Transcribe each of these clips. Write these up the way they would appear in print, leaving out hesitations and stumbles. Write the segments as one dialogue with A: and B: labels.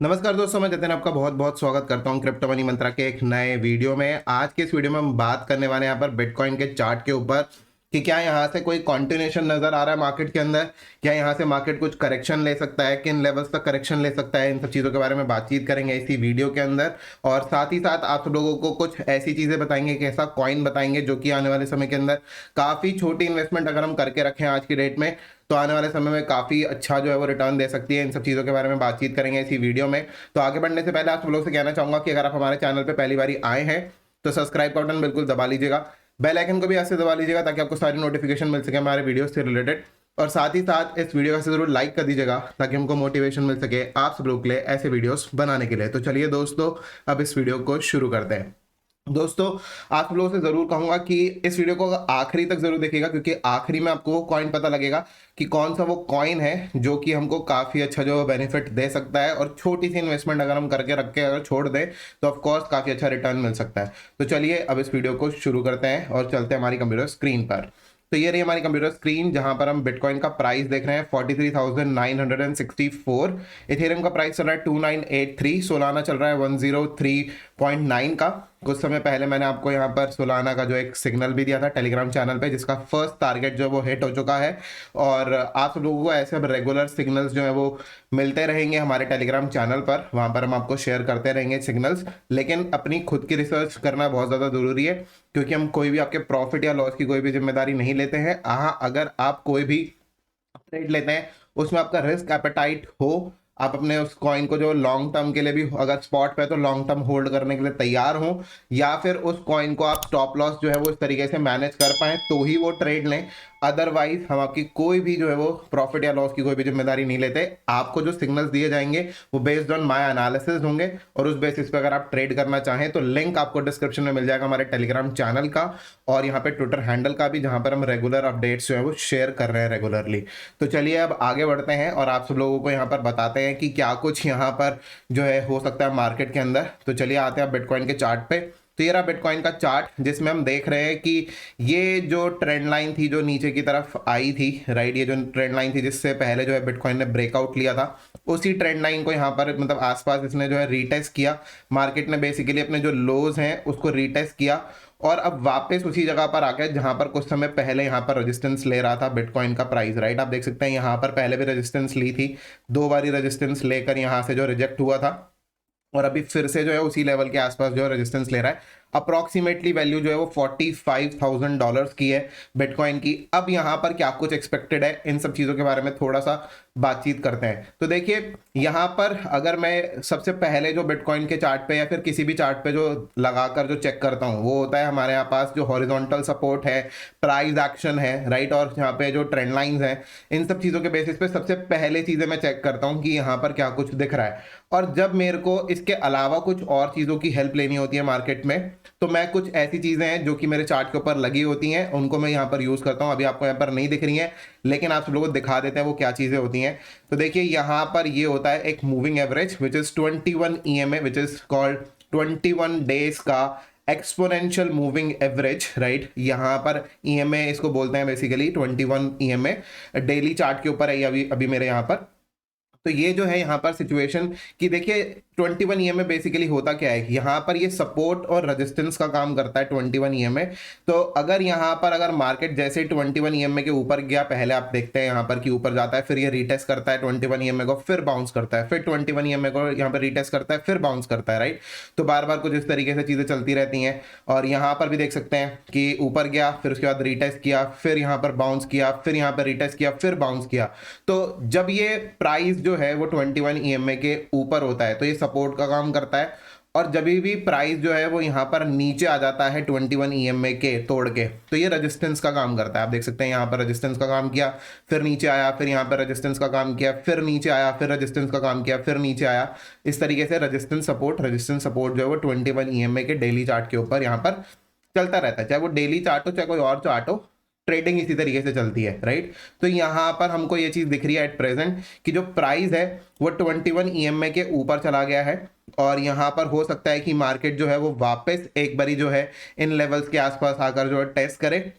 A: नमस्कार दोस्तों, मैं जतिन आपका बहुत बहुत स्वागत करता हूं क्रिप्टो मनी मंत्रा के एक नए वीडियो में। आज के इस वीडियो में हम बात करने वाले हैं यहाँ पर बिटकॉइन के चार्ट के ऊपर कि क्या यहाँ से कोई कंटिन्यूएशन नजर आ रहा है मार्केट के अंदर, क्या यहाँ से मार्केट कुछ करेक्शन ले सकता है, किन लेवल्स तक करेक्शन ले सकता है। इन सब चीज़ों के बारे में बातचीत करेंगे इसी वीडियो के अंदर। और साथ ही साथ आप सब लोगों को कुछ ऐसी चीज़ें बताएंगे कि ऐसा कॉइन बताएंगे जो कि आने वाले समय के अंदर काफ़ी छोटी इन्वेस्टमेंट अगर हम करके रखें आज की डेट में तो आने वाले समय में काफ़ी अच्छा जो है वो रिटर्न दे सकती है। इन सब चीज़ों के बारे में बातचीत करेंगे इसी वीडियो में। तो आगे बढ़ने से पहले आप सब लोग से कहना चाहूंगा कि अगर आप हमारे चैनल पे पहली बारी आए हैं तो सब्सक्राइब का बटन बिल्कुल दबा लीजिएगा, बेल आइकन को भी ऐसे दबा लीजिएगा ताकि आपको सारी नोटिफिकेशन मिल सके हमारे वीडियो से रिलेटेड। और साथ ही साथ इस वीडियो का जरूर लाइक कर दीजिएगा ताकि हमको मोटिवेशन मिल सके आप सब लोग के लिए ऐसे वीडियोस बनाने के लिए। तो चलिए दोस्तों, अब इस वीडियो को शुरू करते हैं। दोस्तों, आप लोगों से जरूर कहूंगा कि इस वीडियो को आखिरी तक जरूर देखिएगा, क्योंकि आखिरी में आपको वो कॉइन पता लगेगा कि कौन सा वो कॉइन है जो कि हमको काफी अच्छा जो बेनिफिट दे सकता है। और छोटी सी इन्वेस्टमेंट अगर हम करके रख के अगर छोड़ दें तो ऑफ कोर्स काफी अच्छा रिटर्न मिल सकता है। तो चलिए अब इस वीडियो को शुरू करते हैं और चलते हैं हमारी कंप्यूटर स्क्रीन पर। तो ये रही हमारी कंप्यूटर स्क्रीन जहां पर हम बिटकॉइन का प्राइस देख रहे हैं 43,964। इथेरियम का प्राइस चल रहा है 2983। सोलाना चल रहा है 103.9 का। कुछ समय पहले मैंने आपको यहाँ पर सोलाना का जो एक सिग्नल भी दिया था टेलीग्राम चैनल पे, जिसका फर्स्ट टारगेट जो वो हिट हो चुका है। और आप सब लोगों को ऐसे अब रेगुलर सिग्नल्स जो है वो मिलते रहेंगे हमारे टेलीग्राम चैनल पर। वहां पर हम आपको शेयर करते रहेंगे सिग्नल्स, लेकिन अपनी खुद की रिसर्च करना बहुत ज़्यादा ज़रूरी है, क्योंकि हम कोई भी आपके प्रॉफिट या लॉस की कोई भी जिम्मेदारी नहीं लेते हैं। हाँ, अगर आप कोई भी ट्रेड लेते हैं उसमें आपका रिस्क एपेटाइट हो, आप अपने उस कॉइन को जो लॉन्ग टर्म के लिए भी अगर स्पॉट पे तो लॉन्ग टर्म होल्ड करने के लिए तैयार हो, या फिर उस कॉइन को आप स्टॉप लॉस जो है वो इस तरीके से मैनेज कर पाए तो ही वो ट्रेड लें। अदरवाइज हम आपकी कोई भी जो है वो प्रॉफिट या लॉस की कोई भी जिम्मेदारी नहीं लेते। आपको जो सिग्नल्स दिए जाएंगे वो बेस्ड ऑन माय एनालिसिस होंगे, और उस बेसिस पे अगर आप ट्रेड करना चाहें तो लिंक आपको डिस्क्रिप्शन में मिल जाएगा हमारे टेलीग्राम चैनल का और यहाँ पे ट्विटर हैंडल का भी, जहां पर हम रेगुलर अपडेट्स जो है वो शेयर कर रहे हैं रेगुलरली। तो चलिए अब आगे बढ़ते हैं और आप सब लोगों को यहाँ पर बताते हैं कि क्या कुछ यहाँ पर जो है हो सकता है मार्केट के अंदर। तो चलिए आते हैं बिटकॉइन के चार्ट पे। तो ये रहा बिटकॉइन का चार्ट, जिसमें हम देख रहे हैं कि ये जो ट्रेंड लाइन थी जो नीचे की तरफ आई थी, राइट, ये जो ट्रेंड लाइन थी जिससे पहले जो है बिटकॉइन ने ब्रेकआउट लिया था, उसी ट्रेंड लाइन को यहाँ पर मतलब आसपास इसने जो है रीटेस्ट किया। मार्केट ने बेसिकली अपने जो लोज हैं उसको रीटेस्ट किया और अब वापस उसी जगह पर आ गया जहां पर कुछ समय पहले यहाँ पर रेजिस्टेंस ले रहा था बिटकॉइन का प्राइस, राइट। आप देख सकते हैं यहाँ पर पहले भी रेजिस्टेंस ली थी, दो बारी रेजिस्टेंस लेकर यहाँ से जो रिजेक्ट हुआ था, और अभी फिर से जो है उसी लेवल के आसपास जो है रेजिस्टेंस ले रहा है। अप्रॉक्सीमेटली वैल्यू जो है वो $45,000 की है बिटकॉइन की। अब यहाँ पर क्या कुछ एक्सपेक्टेड है, इन सब चीज़ों के बारे में थोड़ा सा बातचीत करते हैं। तो देखिए यहाँ पर अगर मैं सबसे पहले जो बिटकॉइन के चार्ट पे या फिर किसी भी चार्ट पे जो लगाकर जो चेक करता हूँ वो होता है हमारे यहाँ पास जो हॉरिजॉन्टल सपोर्ट है, प्राइस एक्शन है, राइट, और यहाँ पे जो ट्रेंड लाइंस हैं, इन सब चीज़ों के बेसिस पे सबसे पहले चीज़ें मैं चेक करता हूँ कि यहाँ पर क्या कुछ दिख रहा है। और जब मेरे को इसके अलावा कुछ और चीज़ों की हेल्प लेनी होती है मार्केट में, तो मैं कुछ ऐसी चीज़ें हैं जो कि मेरे चार्ट के ऊपर लगी होती हैं उनको मैं यहाँ पर यूज़ करता हूँ। अभी आपको यहाँ पर नहीं दिख रही हैं, लेकिन आप सब लोगों को दिखा देते हैं वो क्या चीज़ें होती हैं। तो देखिए यहाँ पर ये होता है एक moving average which is 21 EMA which is called 21 days का एक्सपोनेंशियल मूविंग एवरेज, राइट। यहाँ पर EMA इसको बोलते हैं बेसिकली 21 EMA डेली चार्ट के ऊपर है अभी अभी मेरे यहाँ पर। तो ये जो है यहाँ पर सिचुएशन कि देखिए 21 EMA बेसिकली होता क्या है, यहाँ पर ये सपोर्ट और रेजिस्टेंस का काम करता है 21 EMA। तो अगर यहाँ पर अगर मार्केट जैसे 21 EMA के ऊपर गया, पहले आप देखते हैं यहाँ पर कि ऊपर जाता है, फिर ये रीटेस्ट करता है 21 EMA को, फिर बाउंस करता है, फिर 21 EMA को यहाँ पर रीटेस्ट करता है, फिर बाउंस करता है, राइट। तो बार बार कुछ इस तरीके से चीज़ें चलती रहती हैं। और यहाँ पर भी देख सकते हैं कि ऊपर गया, फिर उसके बाद रीटेस्ट किया, फिर यहाँ पर बाउंस किया, फिर यहाँ पर रीटेस्ट किया, फिर बाउंस किया। तो जब ये प्राइस जो है वो 21 EMA के ऊपर होता है तो ये सपोर्ट का काम करता है, और जब भी प्राइस जो है वो यहाँ पर नीचे आ जाता है 21 EMA के तोड़ के तो ये रेजिस्टेंस का काम करता है। आप देख सकते हैं यहाँ पर रेजिस्टेंस का काम किया, फिर नीचे आया, फिर यहाँ पर रेजिस्टेंस का काम किया, फिर नीचे आया, फिर रेजिस्टेंस का काम किया, फिर नीचे आया। इस तरीके से रेजिस्टेंस सपोर्ट जो है वो 21 EMA के डेली चार्ट के ऊपर यहाँ पर चलता रहता है, चाहे वो डेली चार्ट हो चाहे कोई और चार्ट हो, ट्रेडिंग इसी तरीके से चलती है, राइट। तो यहाँ पर हमको ये चीज दिख रही है एट प्रेजेंट कि जो प्राइस है वो 21 EMA के ऊपर चला गया है, और यहाँ पर हो सकता है कि मार्केट जो है वो वापस एक बारी जो है इन लेवल्स के आसपास आकर जो है टेस्ट करे।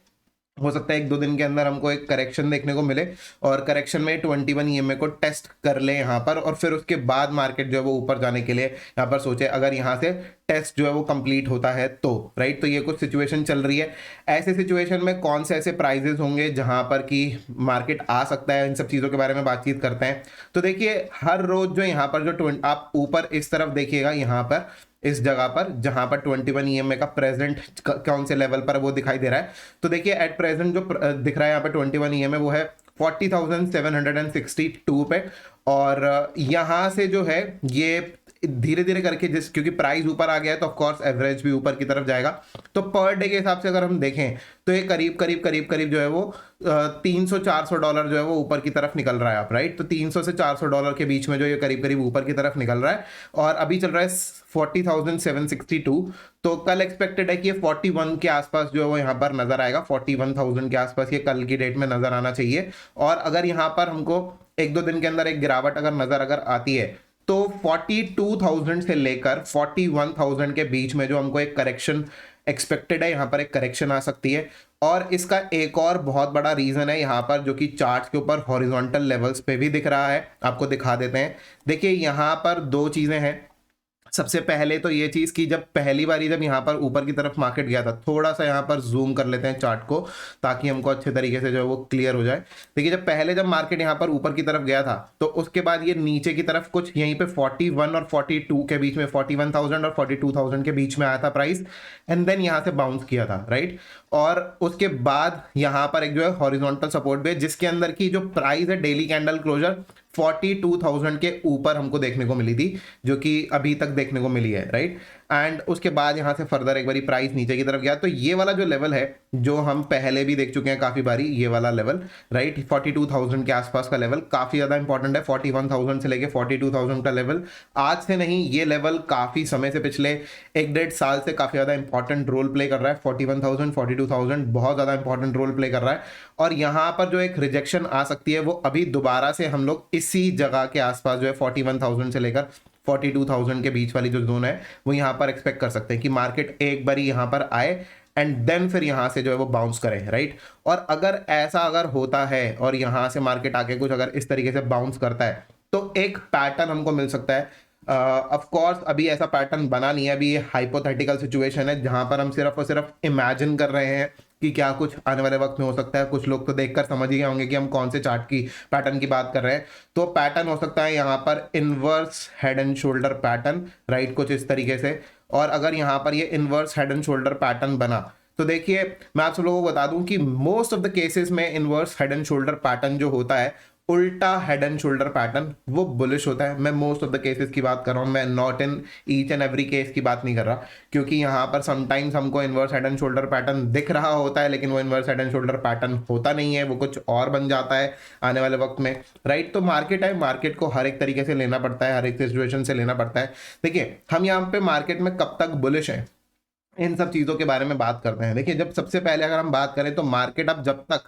A: हो सकता है 1-2 दिन के अंदर हमको एक करेक्शन देखने को मिले और करेक्शन में 21 ईएमए को टेस्ट कर ले यहाँ पर, और फिर उसके बाद मार्केट जो है वो ऊपर जाने के लिए यहाँ पर सोचे, अगर यहाँ से टेस्ट जो है वो कंप्लीट होता है तो राइट। तो ये कुछ सिचुएशन चल रही है। ऐसे सिचुएशन में कौन से ऐसे प्राइजेस होंगे जहां पर कि मार्केट आ सकता है, इन सब चीज़ों के बारे में बातचीत करते हैं। तो देखिए हर रोज जो यहाँ पर जो आप ऊपर इस तरफ देखिएगा, यहाँ पर इस जगह पर जहां पर 21 ईएमए का प्रेजेंट कौन से लेवल पर वो दिखाई दे रहा है। तो देखिए एट प्रेजेंट जो दिख रहा है यहाँ पर 21 ईएमए वो है 40,762 पे, और यहाँ से जो है ये धीरे धीरे करके जिस क्योंकि प्राइस ऊपर आ गया है तो ऑफ कोर्स एवरेज भी ऊपर की तरफ जाएगा। तो पर डे के हिसाब से अगर हम देखें तो ये करीब करीब करीब करीब जो है वो $300-400 जो है वो ऊपर की तरफ निकल रहा है आप राइट। तो 300 से $400 के बीच में जो ये करीब करीब ऊपर की तरफ निकल रहा है, और अभी चल रहा है 40,762। तो कल एक्सपेक्टेड है कि ये 41 के आसपास जो है वो यहाँ पर नजर आएगा, 41,000 के आसपास ये कल की डेट में नजर आना चाहिए। और अगर यहाँ पर हमको 1-2 दिन के अंदर एक गिरावट अगर आती है तो 42,000 से लेकर 41,000 के बीच में जो हमको एक करेक्शन एक्सपेक्टेड है, यहाँ पर एक करेक्शन आ सकती है। और इसका एक और बहुत बड़ा रीजन है यहाँ पर, जो कि चार्ट के ऊपर हॉरिजॉन्टल लेवल्स पे भी दिख रहा है, आपको दिखा देते हैं। देखिए यहाँ पर दो चीजें हैं। सबसे पहले तो ये चीज कि जब पहली बारी जब यहाँ पर ऊपर की तरफ मार्केट गया था, थोड़ा सा यहाँ पर जूम कर लेते हैं चार्ट को ताकि हमको अच्छे तरीके से जो है वो क्लियर हो जाए। देखिए जब मार्केट यहाँ पर ऊपर की तरफ गया था तो उसके बाद ये नीचे की तरफ कुछ यहीं पे 41 और 42 के बीच में, 41,000 और 42,000 के बीच में आया था प्राइस, एंड देन यहाँ से बाउंस किया था राइट। और उसके बाद यहाँ पर एक जो है हॉरिजॉन्टल सपोर्ट भी है, जिसके अंदर की जो प्राइस है डेली कैंडल क्लोजर 42,000 के ऊपर हमको देखने को मिली थी, जो कि अभी तक देखने को मिली है राइट। एंड उसके बाद यहां से फर्दर एक बारी प्राइस नीचे की तरफ गया। तो ये वाला जो लेवल है जो हम पहले भी देख चुके हैं काफी बारी, ये वाला लेवल राइट 42,000 के आसपास का लेवल काफी ज्यादा इंपॉर्टेंट है। 41,000 से लेके 42,000 का लेवल आज से नहीं, ये लेवल काफी समय से पिछले 1-1.5 साल से काफी ज्यादा इंपॉर्टेंट रोल प्ले कर रहा है। 41,000 42,000 बहुत ज्यादा इंपॉर्टेंट रोल प्ले कर रहा है। और यहां पर जो एक रिजेक्शन आ सकती है वो अभी दोबारा से हम लोग इसी जगह के आसपास जो है 41,000 से लेकर 42,000 के बीच वाली जो जोन है वो यहाँ पर एक्सपेक्ट कर सकते हैं कि मार्केट एक बारी यहाँ पर आए एंड देन फिर यहाँ से जो है वो बाउंस करे राइट। और अगर ऐसा होता है और यहाँ से मार्केट आके कुछ अगर इस तरीके से बाउंस करता है तो एक पैटर्न हमको मिल सकता है। ऑफ कोर्स अभी ऐसा पैटर्न बना नहीं है, अभी ये हाइपोथेटिकल सिचुएशन है जहां पर हम सिर्फ और सिर्फ इमेजिन कर रहे हैं कि क्या कुछ आने वाले वक्त में हो सकता है। कुछ लोग तो देखकर समझ ही गए होंगे कि हम कौन से चार्ट की पैटर्न की बात कर रहे हैं। तो पैटर्न हो सकता है यहाँ पर inverse head and shoulder pattern right, कुछ इस तरीके से। और अगर यहाँ पर ये inverse head and shoulder pattern बना तो देखिए मैं आप सब लोगों को बता दूं कि मोस्ट ऑफ द केसेस में inverse head and shoulder pattern जो होता है, उल्टा हेड एंड शोल्डर पैटर्न, वो बुलिश होता है। मैं मोस्ट ऑफ द केसेस की बात कर रहा हूं, मैं not in each and every case की बात नहीं कर रहा, क्योंकि यहां पर समटाइम्स हमको inverse head and shoulder pattern दिख रहा होता है लेकिन वो inverse head and shoulder pattern होता नहीं है, वो कुछ और बन जाता है आने वाले वक्त में राइट। तो मार्केट है, मार्केट को हर एक तरीके से लेना पड़ता है, हर एक सिचुएशन से लेना पड़ता है। देखिए हम यहाँ पे मार्केट में कब तक बुलिश है इन सब चीजों के बारे में बात करते हैं। देखिए जब सबसे पहले अगर हम बात करें तो मार्केट अब जब तक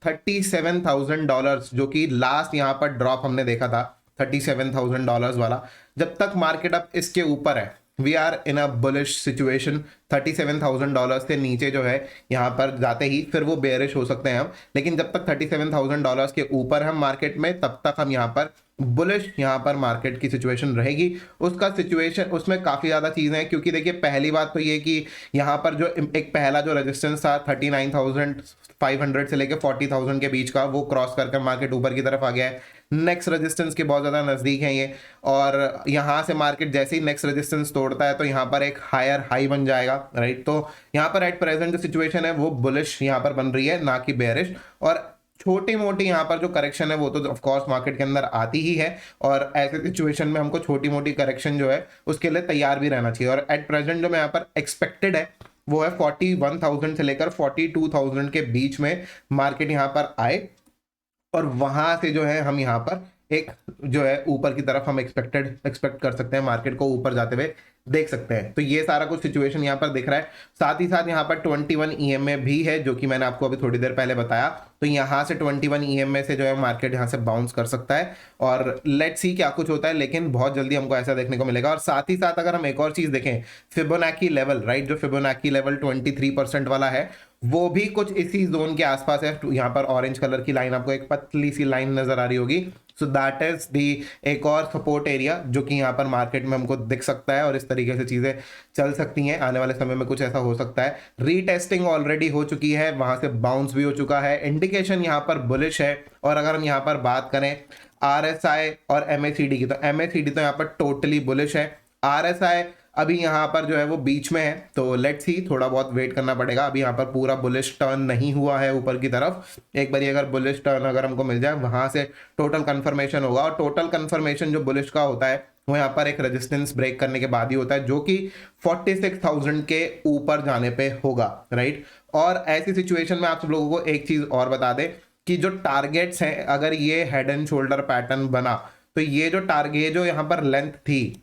A: $37,000 जो कि लास्ट यहाँ पर ड्रॉप हमने देखा था $37,000 वाला, जब तक मार्केट अब इसके ऊपर है we are in a bullish situation. $37,000 से नीचे जो है यहाँ पर जाते ही फिर वो बेयरिश हो सकते हैं हम, लेकिन जब तक $37,000 के ऊपर हम मार्केट में तब तक हम यहाँ पर बुलिश यहाँ पर मार्केट की सिचुएशन रहेगी। उसका सिचुएशन उसमें काफ़ी ज़्यादा चीज़ें हैं, क्योंकि देखिए पहली बात तो ये कि यहाँ पर जो एक पहला जो रेजिस्टेंस था 39,500 से लेकर 40,000 के बीच का, वो क्रॉस करके मार्केट ऊपर की तरफ आ गया है। नेक्स्ट रेजिस्टेंस के बहुत ज़्यादा नज़दीक है ये, और यहाँ से मार्केट जैसे ही नेक्स्ट रेजिस्टेंस तोड़ता है तो यहाँ पर एक हायर हाई बन जाएगा राइट। तो यहाँ पर एट प्रेजेंट जो सिचुएशन है वो बुलिश यहाँ पर बन रही है, ना कि बेयरिश। और छोटी मोटी यहाँ पर जो करेक्शन है वो तो ऑफ कोर्स मार्केट के अंदर आती ही है, और ऐसे सिचुएशन में हमको छोटी मोटी करेक्शन जो है उसके लिए तैयार भी रहना चाहिए। और एट प्रेजेंट जो मैं यहाँ पर एक्सपेक्टेड है वो है 41,000 से लेकर 42,000 के बीच में मार्केट यहाँ पर आए, और वहां से जो है हम यहाँ पर एक जो है ऊपर की तरफ हम एक्सपेक्ट कर सकते हैं, मार्केट को ऊपर जाते हुए देख सकते हैं। तो ये सारा कुछ सिचुएशन यहाँ पर दिख रहा है। साथ ही साथ यहाँ पर 21 ईएमए भी है, जो कि मैंने आपको अभी थोड़ी देर पहले बताया। तो यहाँ से 21 ईएमए से जो है मार्केट यहाँ से बाउंस कर सकता है, और लेट्स सी क्या कुछ होता है, लेकिन बहुत जल्दी हमको ऐसा देखने को मिलेगा। और साथ ही साथ अगर हम एक और चीज देखें, फिबोनाची लेवल राइट, जो फिबोनाची लेवल 23% वाला है वो भी कुछ इसी जोन के आसपास है। यहाँ पर ऑरेंज कलर की लाइन, आपको एक पतली सी लाइन नजर आ रही होगी। सो दैट इज दी एक और सपोर्ट एरिया जो कि यहाँ पर मार्केट में हमको दिख सकता है, और इस तरीके से चीजें चल सकती हैं। आने वाले समय में कुछ ऐसा हो सकता है। रीटेस्टिंग ऑलरेडी हो चुकी है, वहां से बाउंस भी हो चुका है, इंडिकेशन यहाँ पर बुलिश है। और अगर हम यहाँ पर बात करें RSI और MACD की, तो MACD तो यहाँ पर टोटली बुलिश है। RSI अभी यहाँ पर जो है वो बीच में है, तो लेट्स सी, थोड़ा बहुत वेट करना पड़ेगा। अभी यहाँ पर पूरा बुलिश टर्न नहीं हुआ है ऊपर की तरफ। एक बार अगर बुलिश टर्न अगर हमको मिल जाए, वहां से टोटल कंफर्मेशन होगा। और टोटल कंफर्मेशन जो बुलिश का होता है वो यहाँ पर एक रेजिस्टेंस ब्रेक करने के बाद ही होता है, जो कि 46,000 के ऊपर जाने पे होगा, राइट। और ऐसी सिचुएशन में आप सब लोगों को एक चीज और बता दें कि जो टारगेट्स हैं, अगर ये हेड एंड शोल्डर पैटर्न बना, तो ये जो टारगेट, जो यहाँ पर लेंथ थी,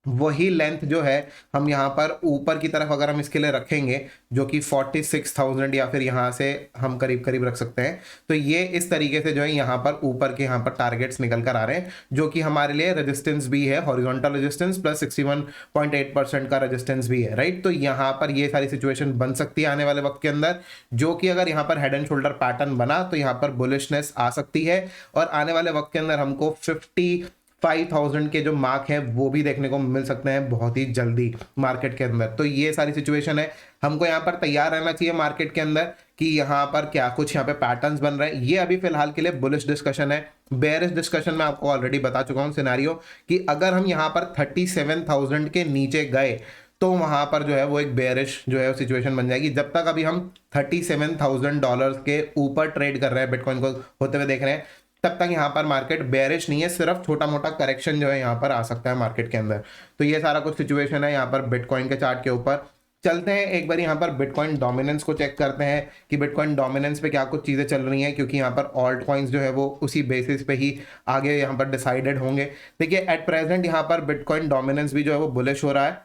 A: वही लेंथ जो है हम यहाँ पर ऊपर की तरफ अगर हम इसके लिए रखेंगे, जो कि 46,000, या फिर यहाँ से हम करीब करीब रख सकते हैं, तो ये इस तरीके से जो है यहाँ पर ऊपर के यहाँ पर टारगेट्स निकल कर आ रहे हैं, जो कि हमारे लिए रेजिस्टेंस भी है, हॉरिजॉन्टल रेजिस्टेंस प्लस 61.8% का रेजिस्टेंस भी है, राइट। तो यहाँ पर ये सारी सिचुएशन बन सकती है आने वाले वक्त के अंदर, जो कि अगर यहाँ पर हेड एंड शोल्डर पैटर्न बना तो यहाँ पर बुलिशनेस आ सकती है। और आने वाले वक्त के अंदर हमको 55,000 के जो मार्क है वो भी देखने को मिल सकते हैं बहुत ही जल्दी मार्केट के अंदर। तो ये सारी सिचुएशन है, हमको यहाँ पर तैयार रहना चाहिए मार्केट के अंदर कि यहाँ पर क्या कुछ यहाँ पे पैटर्न्स बन रहे हैं। ये अभी फिलहाल के लिए बुलिश डिस्कशन है। बेयरिश डिस्कशन में आपको ऑलरेडी बता चुका हूँ सिनेरियो, कि अगर हम यहाँ पर 37,000 के नीचे गए तो वहां पर जो है वो एक बेयरिश जो है सिचुएशन बन जाएगी। जब तक अभी हम $37,000 के ऊपर ट्रेड कर रहे हैं, बिटकॉइन को होते हुए देख रहे हैं, तब तक यहाँ पर मार्केट बेयरिश नहीं है, सिर्फ छोटा मोटा करेक्शन जो है यहाँ पर आ सकता है मार्केट के अंदर। तो ये सारा कुछ सिचुएशन है यहाँ पर बिटकॉइन के चार्ट के ऊपर। चलते हैं एक बार यहाँ पर बिटकॉइन डोमिनेंस को चेक करते हैं कि बिटकॉइन डोमिनेंस पे क्या कुछ चीज़ें चल रही हैं, क्योंकि यहाँ पर ऑल्ट कॉइन्स जो है वो उसी बेसिस पे ही आगे यहाँ पर डिसाइडेड होंगे। देखिए एट प्रेजेंट यहाँ पर बिटकॉइन डोमिनेंस भी जो है वो बुलिश हो रहा है,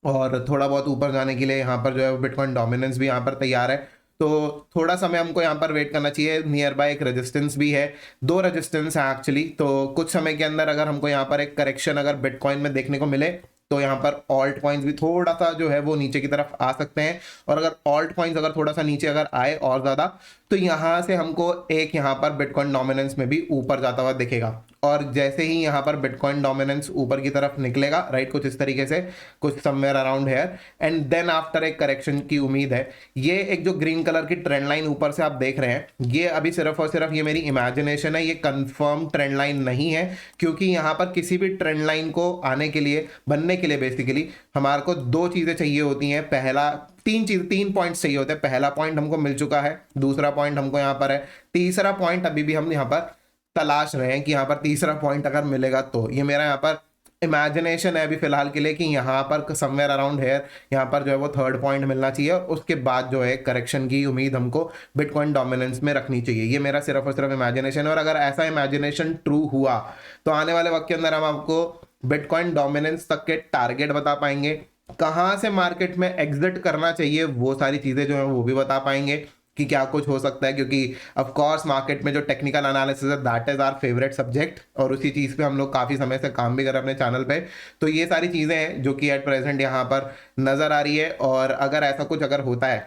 A: और थोड़ा बहुत ऊपर जाने के लिए यहाँ पर जो है बिटकॉइन डोमिनेंस भी यहाँ पर तैयार है। तो थोड़ा समय हमको यहाँ पर वेट करना चाहिए। नियर बाय एक रेजिस्टेंस भी है, दो रेजिस्टेंस है एक्चुअली। तो कुछ समय के अंदर अगर हमको यहाँ पर एक करेक्शन अगर बिटकॉइन में देखने को मिले, तो यहाँ पर ऑल्ट कॉइन्स भी थोड़ा सा जो है वो नीचे की तरफ आ सकते हैं। और अगर ऑल्ट कॉइन्स अगर थोड़ा सा नीचे अगर आए और ज़्यादा, तो यहाँ से हमको एक यहाँ पर बिटकॉइन डोमिनेंस में भी ऊपर जाता हुआ दिखेगा। और जैसे ही यहाँ पर बिटकॉइन डोमिनेंस ऊपर की तरफ निकलेगा, राइट, कुछ इस तरीके से, कुछ somewhere around here, and then after एक करेक्शन की उम्मीद है। ये एक जो ग्रीन कलर की ट्रेंड लाइन ऊपर से आप देख रहे हैं, ये अभी सिर्फ और सिर्फ ये मेरी इमेजिनेशन है, ये कंफर्म ट्रेंड लाइन नहीं है। क्योंकि यहाँ पर किसी भी ट्रेंड लाइन को आने के लिए, बनने के लिए बेसिकली हमारे को दो चीज़ें चाहिए होती हैं। पहला, तीन पॉइंट्स चाहिए होते हैं। पहला पॉइंट हमको मिल चुका है, दूसरा पॉइंट हमको यहाँ पर है, तीसरा पॉइंट अभी भी हम यहाँ पर तलाश रहे हैं कि यहाँ पर तीसरा पॉइंट अगर मिलेगा तो। ये मेरा यहाँ पर इमेजिनेशन है अभी फिलहाल के लिए कि यहाँ पर समवेयर अराउंड हेयर यहाँ पर जो है वो थर्ड पॉइंट मिलना चाहिए। उसके बाद जो है करेक्शन की उम्मीद हमको बिटकॉइन डोमिनेंस में रखनी चाहिए। ये मेरा सिर्फ और सिर्फ इमेजिनेशन है, और अगर ऐसा इमेजिनेशन ट्रू हुआ तो आने वाले वक्त के अंदर हम आपको बिटकॉइन डोमिनेंस तक के टारगेट बता पाएंगे, कहाँ से मार्केट में एग्जिट करना चाहिए, वो सारी चीज़ें जो है वो भी बता पाएंगे कि क्या कुछ हो सकता है। क्योंकि ऑफ कोर्स मार्केट में जो टेक्निकल एनालिसिस है, that is our favourite subject, और उसी चीज़ पे हम लोग काफ़ी समय से काम भी कर रहे हैं अपने चैनल पे। तो ये सारी चीज़ें हैं जो कि एट प्रेजेंट यहाँ पर नज़र आ रही है। और अगर ऐसा कुछ अगर होता है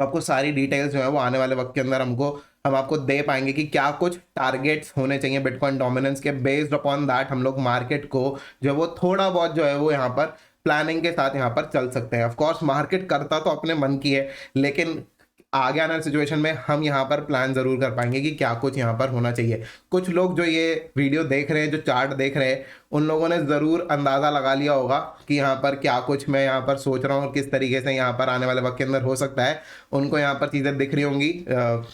A: तो आपको सारी डिटेल्स जो है वो आने वाले वक्त के अंदर हम आपको दे पाएंगे कि क्या कुछ टारगेट्स होने चाहिए बिटकॉइन डोमिनेंस के। बेस्ड अपॉन दैट हम लोग मार्केट को जो है वो थोड़ा बहुत जो है वो यहाँ पर प्लानिंग के साथ यहाँ पर चल सकते हैं। ऑफ कोर्स मार्केट करता तो अपने मन की है, लेकिन आगे आने वाली सिचुएशन में हम यहाँ पर प्लान जरूर कर पाएंगे कि क्या कुछ यहाँ पर होना चाहिए। कुछ लोग जो ये वीडियो देख रहे हैं, जो चार्ट देख रहे हैं, उन लोगों ने ज़रूर अंदाज़ा लगा लिया होगा कि यहाँ पर क्या कुछ मैं यहाँ पर सोच रहा हूँ और किस तरीके से यहाँ पर आने वाले वक्त के अंदर हो सकता है। उनको यहाँ पर चीज़ें दिख रही होंगी।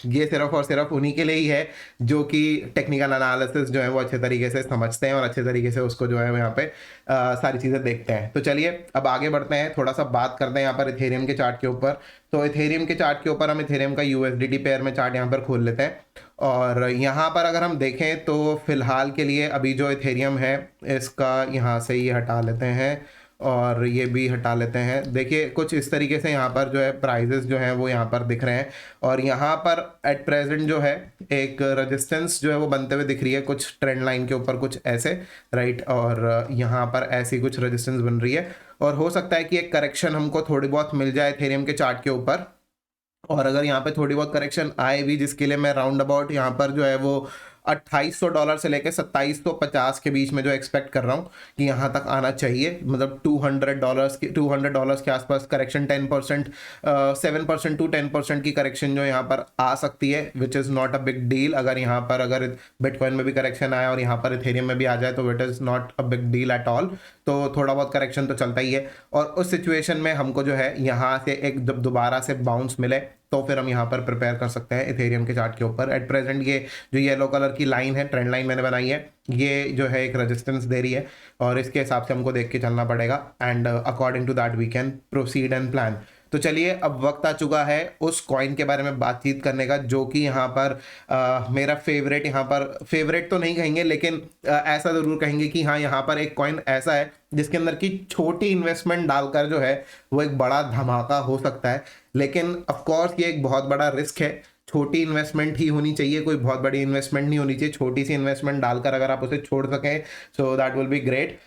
A: ये सिर्फ और सिर्फ उन्हीं के लिए ही है जो कि टेक्निकल एनालिसिस जो है वो अच्छे तरीके से समझते हैं और अच्छे तरीके से उसको जो है यहाँ पे सारी चीज़ें देखते हैं। तो चलिए अब आगे बढ़ते हैं, थोड़ा सा बात करते हैं यहाँ पर इथेरियम के चार्ट के ऊपर। तो इथेरियम के चार्ट के ऊपर हम इथेरियम का USDT पेयर में चार्ट यहाँ पर खोल लेते हैं। और यहाँ पर अगर हम देखें तो फिलहाल के लिए अभी जो इथेरियम है, इसका यहाँ से ये हटा लेते हैं और ये भी हटा लेते हैं। देखिए कुछ इस तरीके से यहाँ पर जो है प्राइजेस जो हैं वो यहाँ पर दिख रहे हैं। और यहाँ पर एट प्रेजेंट जो है एक रेजिस्टेंस जो है वो बनते हुए दिख रही है, कुछ ट्रेंड लाइन के ऊपर कुछ ऐसे, राइट। और यहाँ पर ऐसी कुछ रेजिस्टेंस बन रही है, और हो सकता है कि एक करेक्शन हमको थोड़ी बहुत मिल जाए इथेरियम के चार्ट के ऊपर। और अगर यहाँ पे थोड़ी बहुत करेक्शन आए भी, जिसके लिए मैं राउंड अबाउट यहाँ पर जो है वो $2800 से लेकर 2750 के बीच में जो एक्सपेक्ट कर रहा हूँ कि यहाँ तक आना चाहिए, मतलब $200 के आसपास करेक्शन, 10% 7% टू 10% की करेक्शन जो यहाँ पर आ सकती है, which is not a big deal. अगर यहाँ पर अगर बिटकॉइन में भी करेक्शन आया और यहाँ पर इथेरियम में भी आ जाए तो it is not a big deal at all. तो थोड़ा बहुत करेक्शन तो चलता ही है, और उस सिचुएशन में हमको जो है यहाँ से एक जब दोबारा से बाउंस मिले तो फिर हम यहाँ पर प्रिपेयर कर सकते हैं इथेरियम के चार्ट के ऊपर। एट प्रेजेंट ये जो येलो कलर की लाइन है, ट्रेंड लाइन मैंने बनाई है, ये जो है एक रेजिस्टेंस दे रही है और इसके हिसाब से हमको देख के चलना पड़ेगा, and according to that we can proceed and plan. तो चलिए अब वक्त आ चुका है उस कॉइन के बारे में बातचीत करने का जो कि यहाँ पर मेरा फेवरेट, यहाँ पर फेवरेट तो नहीं कहेंगे लेकिन ऐसा ज़रूर कहेंगे कि हाँ यहाँ पर एक कॉइन ऐसा है जिसके अंदर की छोटी इन्वेस्टमेंट डालकर जो है वो एक बड़ा धमाका हो सकता है। लेकिन ऑफ कोर्स ये एक बहुत बड़ा रिस्क है, छोटी इन्वेस्टमेंट ही होनी चाहिए, कोई बहुत बड़ी इन्वेस्टमेंट नहीं होनी चाहिए। छोटी सी इन्वेस्टमेंट डालकर अगर आप उसे छोड़ सकें so that will be great.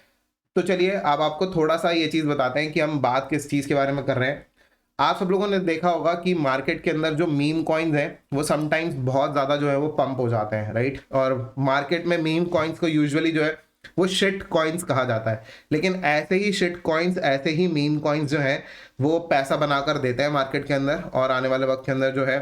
A: तो चलिए अब आपको थोड़ा सा ये चीज़ बताते हैं कि हम बात किस चीज़ के बारे में कर रहे हैं। आप सब लोगों ने देखा होगा कि मार्केट के अंदर जो मीम कॉइन्स हैं वो समटाइम्स बहुत ज़्यादा जो है वो पंप हो जाते हैं, राइट। और मार्केट में मीम कॉइन्स को यूजुअली जो है वो शिट कॉइन्स कहा जाता है, लेकिन ऐसे ही शिट कॉइन्स, ऐसे ही मीम कॉइन्स जो हैं वो पैसा बनाकर देते हैं मार्केट के अंदर, और आने वाले वक्त के अंदर जो है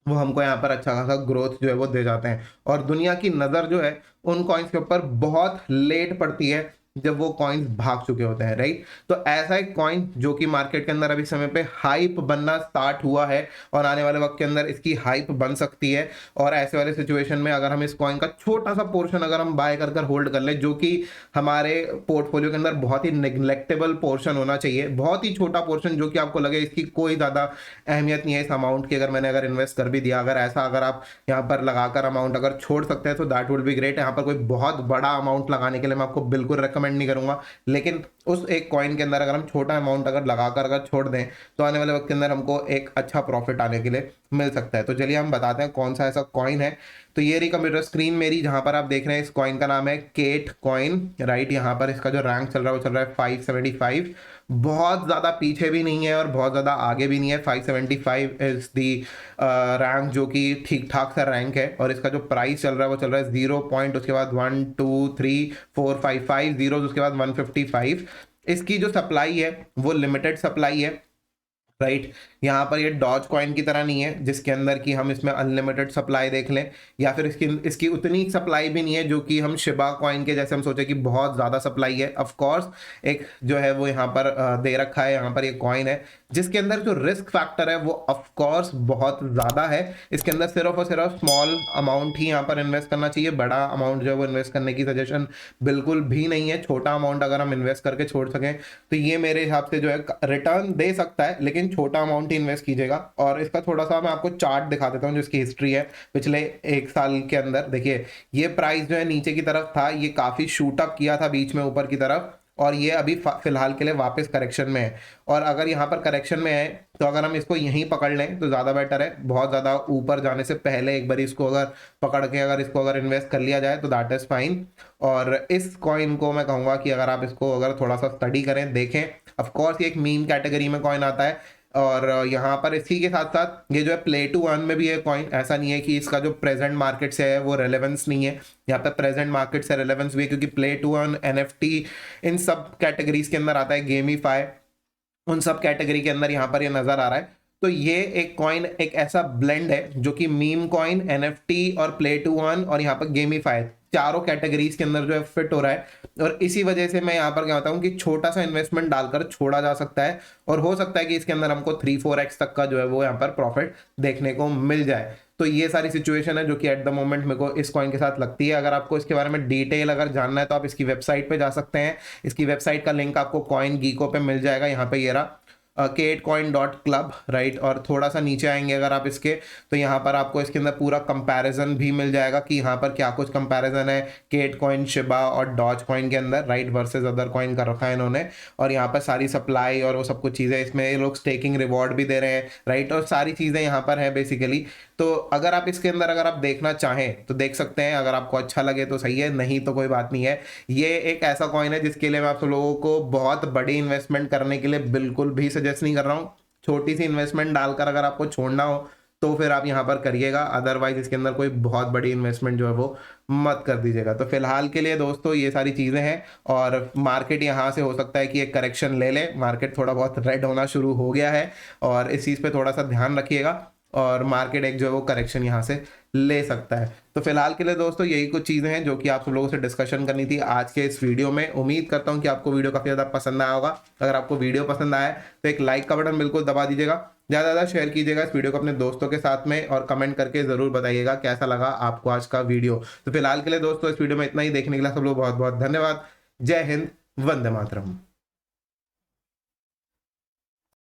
A: वो हमको यहाँ पर अच्छा खासा ग्रोथ जो है वो दे जाते हैं। और दुनिया की नज़र जो है उन कॉइन्स के ऊपर बहुत लेट पड़ती है जब वो कॉइन्स भाग चुके होते हैं, राइट। तो ऐसा एक कॉइन जो कि मार्केट के अंदर अभी समय पे हाइप बनना स्टार्ट हुआ है और आने वाले वक्त के अंदर इसकी हाइप बन सकती है, और ऐसे वाले सिचुएशन में अगर हम इस कॉइन का छोटा सा पोर्शन अगर हम बाय कर कर होल्ड कर ले, जो कि हमारे पोर्टफोलियो के अंदर बहुत ही निगलेक्टेबल पोर्शन होना चाहिए, बहुत ही छोटा पोर्शन जो कि आपको लगे इसकी कोई ज़्यादा अहमियत नहीं है इस अमाउंट की, अगर मैंने अगर इन्वेस्ट कर भी दिया, अगर ऐसा अगर आप यहाँ पर लगाकर अमाउंट अगर छोड़ सकते हैं तो दैट वुड बी ग्रेट। यहाँ पर कोई बहुत बड़ा अमाउंट लगाने के लिए मैं आपको बिल्कुल रेकमेंड नहीं करूंगा, लेकिन उस एक कॉइन के अंदर अगर हम छोटा अमाउंट अगर लगाकर अगर छोड़ दें तो आने वाले वक्त के अंदर हमको एक अच्छा प्रॉफिट आने के लिए मिल सकता है। तो चलिए हम बताते हैं कौन सा ऐसा कॉइन है। तो ये रही कंप्यूटर स्क्रीन मेरी, जहां पर आप देख रहे हैं इस कॉइन का नाम है केट कॉइन, राइट। यहाँ पर इसका जो रैंक चल रहा है वो चल रहा है 575, बहुत ज़्यादा पीछे भी नहीं है और बहुत ज़्यादा आगे भी नहीं है। 575 इज दी रैंक जो कि ठीक ठाक सा रैंक है, और इसका जो प्राइस चल रहा है वो चल रहा है 0 पॉइंट, उसके बाद 1 2 3 4 5 5 जीरोज, उसके बाद 155। इसकी जो सप्लाई है वो लिमिटेड सप्लाई है, राइट। यहाँ पर ये डॉज कॉइन की तरह नहीं है जिसके अंदर कि हम इसमें अनलिमिटेड सप्लाई देख लें, या फिर इसकी इसकी उतनी सप्लाई भी नहीं है जो कि हम शिबा कॉइन के जैसे हम सोचे कि बहुत ज़्यादा सप्लाई है। ऑफ कोर्स एक जो है वो यहाँ पर दे रखा है, यहाँ पर ये कॉइन है जिसके अंदर जो रिस्क फैक्टर है वो ऑफ कोर्स बहुत ज़्यादा है। इसके अंदर सिर्फ और सिर्फ स्मॉल अमाउंट ही यहाँ पर इन्वेस्ट करना चाहिए, बड़ा अमाउंट जो है वो इन्वेस्ट करने की सजेशन बिल्कुल भी नहीं है। छोटा अमाउंट अगर हम इन्वेस्ट करके छोड़ सकें तो ये मेरे हिसाब से जो है रिटर्न दे सकता है, लेकिन छोटा अमाउंट ही इन्वेस्ट कीजिएगा। और इसका थोड़ा सा मैं आपको चार्ट दिखा देता हूँ जो इसकी हिस्ट्री है पिछले एक साल के अंदर। देखिए ये प्राइस जो है नीचे की तरफ था, ये काफ़ी शूट अप किया था बीच में ऊपर की तरफ, और ये अभी फिलहाल के लिए वापस करेक्शन में है। और अगर यहाँ पर करेक्शन में है तो अगर हम इसको यहीं पकड़ लें तो ज़्यादा बेटर है, बहुत ज़्यादा ऊपर जाने से पहले एक बार इसको अगर पकड़ के अगर इसको अगर इन्वेस्ट कर लिया जाए तो दैट इज़ फाइन। और इस कॉइन को मैं कहूँगा कि अगर आप इसको अगर थोड़ा सा स्टडी करें, देखें, ऑफकोर्स ये एक मीम कैटेगरी में कॉइन आता है, और यहाँ पर इसी के साथ साथ ये जो है प्ले टू अर्न में भी है कॉइन। ऐसा नहीं है कि इसका जो प्रेजेंट मार्केट से है वो रेलेवेंस नहीं है, यहाँ पे प्रेजेंट मार्केट से रेलेवेंस भी है, क्योंकि प्ले टू अर्न, एनएफटी, इन सब कैटेगरीज के अंदर आता है, गेमीफाई, उन सब कैटेगरी के अंदर यहाँ पर ये नजर आ रहा है। तो ये एक कॉइन एक ऐसा ब्लेंड है जो कि मीम कॉइन, एनएफटी और प्ले टू अर्न और यहाँ पर गेमीफाई चारों कैटेगरीज के अंदर जो है फिट हो रहा है। और इसी वजह से मैं यहाँ पर क्या होता हूँ कि छोटा सा इन्वेस्टमेंट डालकर छोड़ा जा सकता है, और हो सकता है कि इसके अंदर हमको 3-4x तक का जो है वो यहाँ पर प्रॉफिट देखने को मिल जाए। तो ये सारी सिचुएशन है जो कि एट द मोमेंट मेरे को इस कॉइन के साथ लगती है। अगर आपको इसके बारे में डिटेल अगर जानना है तो आप इसकी वेबसाइट पे जा सकते हैं, इसकी वेबसाइट का लिंक आपको कॉइन गीको पे मिल जाएगा, यहाँ पे ये रहा KateCoin.club, राइट। और थोड़ा सा नीचे आएंगे अगर आप इसके, तो यहाँ पर आपको इसके अंदर पूरा कंपैरिजन भी मिल जाएगा कि यहाँ पर क्या कुछ कंपैरिजन है केट कॉइन, शिबा और डॉज कॉइन के अंदर, राइट, वर्सेस अदर कॉइन कर रखा है इन्होंने। और यहाँ पर सारी सप्लाई और वो सब कुछ चीज़ें, इसमें ये लोग स्टेकिंग रिवॉर्ड भी दे रहे हैं, राइट, और सारी चीज़ें यहाँ पर है बेसिकली। तो अगर आप इसके अंदर अगर आप देखना चाहें तो देख सकते हैं, अगर आपको अच्छा लगे तो सही है, नहीं तो कोई बात नहीं है। ये एक ऐसा कॉइन है जिसके लिए मैं आप सब लोगों को बहुत बड़ी इन्वेस्टमेंट करने के लिए बिल्कुल भी सजेस्ट नहीं कर रहा हूँ। छोटी सी इन्वेस्टमेंट डालकर अगर आपको छोड़ना हो तो फिर आप यहाँ पर करिएगा, अदरवाइज इसके अंदर कोई बहुत बड़ी इन्वेस्टमेंट जो है वो मत कर दीजिएगा। तो फिलहाल के लिए दोस्तों ये सारी चीज़ें हैं, और मार्केट यहाँ से हो सकता है कि एक करेक्शन ले ले, मार्केट थोड़ा बहुत रेड होना शुरू हो गया है और इस चीज़ पे थोड़ा सा ध्यान रखिएगा, और मार्केट एक जो है वो करेक्शन यहाँ से ले सकता है। तो फिलहाल के लिए दोस्तों यही कुछ चीज़ें हैं जो कि आप सब लोगों से डिस्कशन करनी थी आज के इस वीडियो में। उम्मीद करता हूँ कि आपको वीडियो काफ़ी ज़्यादा पसंद आया होगा। अगर आपको वीडियो पसंद आया तो एक लाइक का बटन बिल्कुल दबा दीजिएगा, ज़्यादा ज़्यादा शेयर कीजिएगा इस वीडियो को अपने दोस्तों के साथ में, और कमेंट करके ज़रूर बताइएगा कैसा लगा आपको आज का वीडियो। तो फिलहाल के लिए दोस्तों इस वीडियो में इतना ही, देखने के लिए सब लोग बहुत बहुत धन्यवाद। जय हिंद, वंदे मातरम।